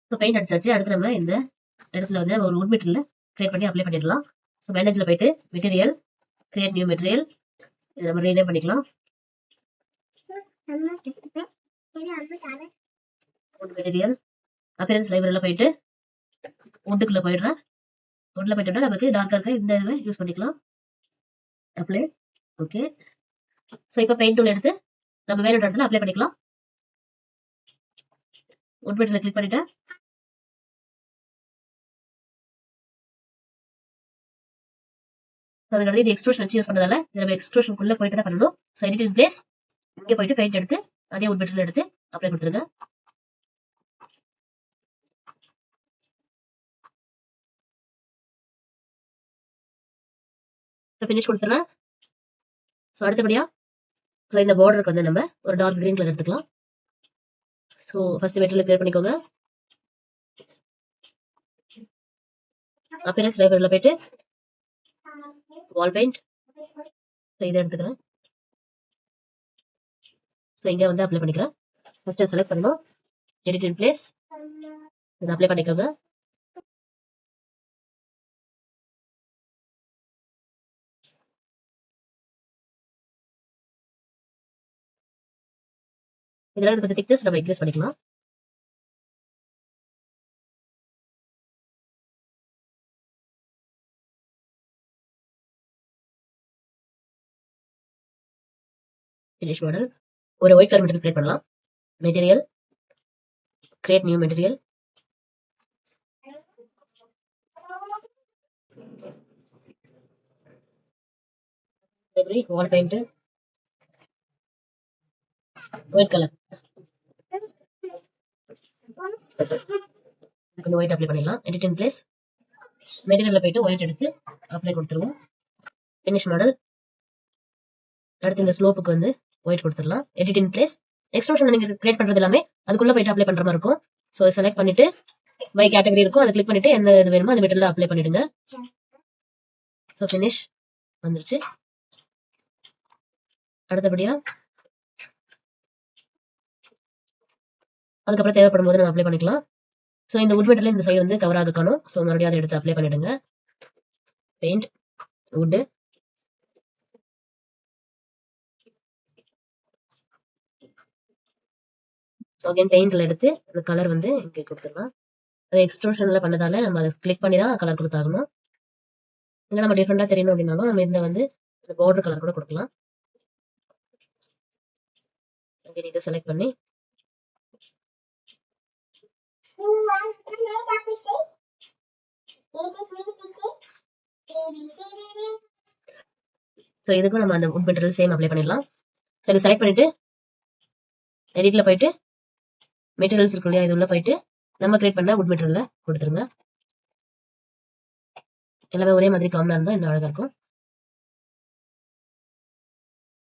So paint அடிச்சாச்சு. அடுத்து நம்ம இந்த இடத்துல வந்து ஒரு wood மெட்டீரியல் கிரியேட் பண்ணி அப்ளை பண்ணிடலாம். ஸோ மேனேஜ்ல போயிட்டு மெட்டீரியல், கிரியேட் நியூ மெட்டீரியல், இதை நம்ம ரீநேம் பண்ணிக்கலாம். wood மெட்டீரியல், அப்பியரன்ஸ் லைப்ரரியில போயிட்டு woodக்குள்ள போயிடுறேன். woodல போயிட்டோம்னா நமக்கு டார்க்கா இருக்க இந்த இதை யூஸ் பண்ணிக்கலாம். அப்ளை. ஓகே. ஸோ இப்போ பெயிண்ட் டூல் எடுத்து நம்ம வேற இடத்துல அப்ளை பண்ணிக்கலாம். wood மெட்டீரியல் கிளிக் பண்ணிட்டேன். அதுக்கு இது எக்ஸ்ட்ரூஷன் வச்சு யூஸ் பண்ணதால நம்ம எக்ஸ்ட்ரூஷனுக்குள்ள போயிட்டு தான் பண்ணணும். ஸோ எடிட் இன் பிளேஸ், இங்கே போயிட்டு பெயிண்ட் எடுத்து அதே wood மெட்டீரியல் எடுத்து அப்ளை கொடுத்துருங்க. ஸோ ஃபினிஷ் கொடுத்துருங்க. ஸோ அடுத்தபடியா ஸோ இந்த பார்டருக்கு வந்து நம்ம ஒரு டார்க் கிரீன் கலர் எடுத்துக்கலாம். ஸோ ஃபர்ஸ்ட் மெட்டீரியல் கிரியேட் பண்ணிக்கோங்க. அப்பியரன்ஸ் லைப்ரரியில போயிட்டு வால் பெயிண்ட், ஸோ இதை எடுத்துக்கிறேன். ஸோ இங்கே வந்து அப்ளை பண்ணிக்கிறேன். ஃபர்ஸ்ட் செலக்ட் பண்ணணும், எடிட் இன் பிளேஸ், இதை அப்ளை பண்ணிக்கோங்க. இதெல்லாம் கொஞ்சம் திக்னஸ் நம்ம இன்க்ரீஸ் பண்ணிக்கலாம். Finish model. ஒரு ஒயிட் கலர் மெட்டீரியல் கிரியேட் பண்ணலாம். மெட்டீரியல், கிரியேட் நியூ மெட்டீரியல், வால் பெயிண்ட், ஒயிட் கலர், கொஞ்சம் ஒயிட் அப்ளை பண்ணிடலாம். எடிட் இன் பிளேஸ், மெட்டீரியல்ல போயிட்டு ஒயிட் எடுத்து அப்ளை கொடுத்துருவோம். Finish model. அடுத்து இந்த ஸ்லோப்புக்கு வந்து ஒயிட் கொடுத்துடலாம். எடிட் இன் பிளேஸ், எக்ஸ்ட்ரூஷன் நீங்க கிரியேட் பண்றது எல்லாமே அதுக்குள்ள போயிட்டு அப்ளை பண்ற மாதிரி இருக்கும். ஸோ செலக்ட் பண்ணிட்டு பை கேட்டகரி இருக்கும், அதை கிளிக் பண்ணிட்டு என்ன இது வேணுமோ அந்த மெட்டீரியல் அப்ளை பண்ணிடுங்க. ஸோ ஃபினிஷ் வந்துருச்சு. அடுத்தபடியா அதுக்கப்புறம் தேவைப்படும் போது நம்ம அப்ளை பண்ணிக்கலாம். ஸோ இந்த wood மெட்டீரியல் இந்த சைடு வந்து கவர் ஆக காணும். ஸோ மறுபடியும் அதை எடுத்து அப்ளை பண்ணிடுங்க. பெயிண்ட், wood, ஸோ அகைன் பெயிண்ட்ல எடுத்து அந்த கலர் வந்து இங்கே கொடுத்துடலாம். அது எக்ஸ்ட்ரூஷன்ல பண்ணதால நம்ம அதை கிளிக் பண்ணி தான் கலர் கொடுத்தாகணும். இல்லை நம்ம டிஃப்ரெண்டா தெரியணும் அப்படின்னாலும் நம்ம இந்த வந்து இந்த பார்டர் கலர் கூட கொடுக்கலாம். இதை செலக்ட் பண்ணி ஸோ இதுக்கும் நம்ம அந்த wood மெட்டீரியல் சேம் அப்ளை பண்ணிடலாம். ஸோ இதை செலக்ட் பண்ணிட்டு எடிட்ல போயிட்டு மெட்டீரியல்ஸ் இருக்கு இல்லையா, இது உள்ள போயிட்டு நம்ம கிரியேட் பண்ண wood மெட்டீரியல்ல கொடுத்துருங்க. எல்லாமே ஒரே மாதிரி காமனா இருந்தா இன்னும் அழகா இருக்கும்.